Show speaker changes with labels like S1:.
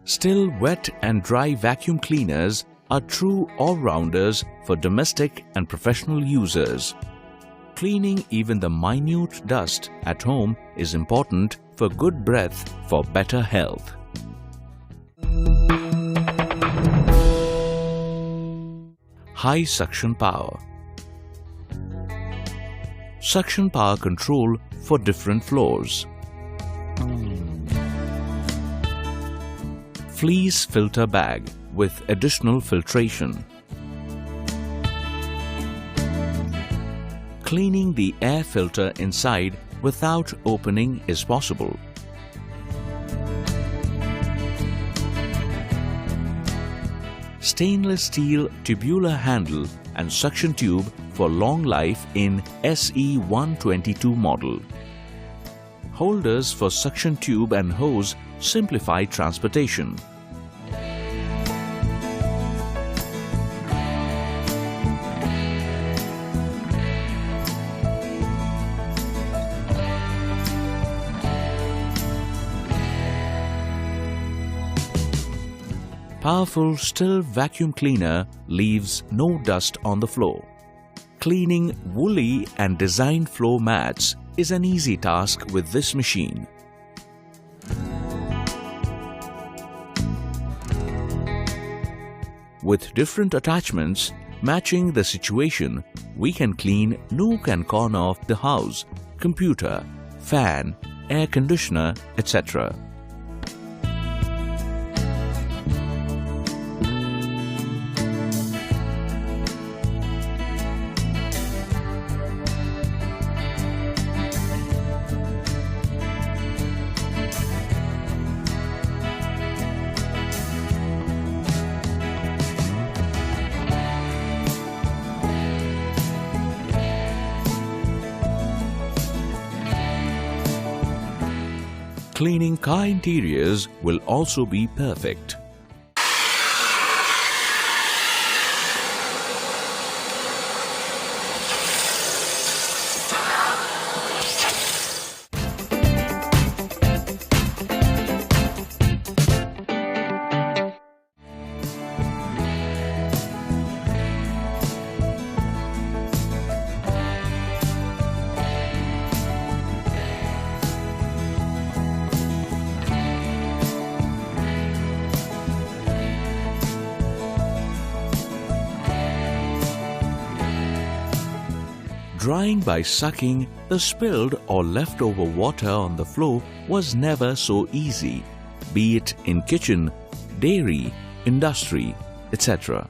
S1: STIHL wet and dry vacuum cleaners are true all-rounders for domestic and professional users. Cleaning even the minute dust at home is important for good breath for better health. High suction power. Suction power control for different floors. Fleece filter bag with additional filtration. Cleaning the air filter inside without opening is possible. Stainless steel tubular handle and suction tube for long life in SE122 model. Holders for suction tube and hose simplify transportation. Powerful STIHL vacuum cleaner leaves no dust on the floor. Cleaning woolly and designed floor mats is an easy task with this machine. With different attachments matching the situation, we can clean nook and corner of the house, computer, fan, air conditioner, etc. Cleaning car interiors will also be perfect. Drying by sucking the spilled or leftover water on the floor was never so easy, be it in kitchen, dairy, industry, etc.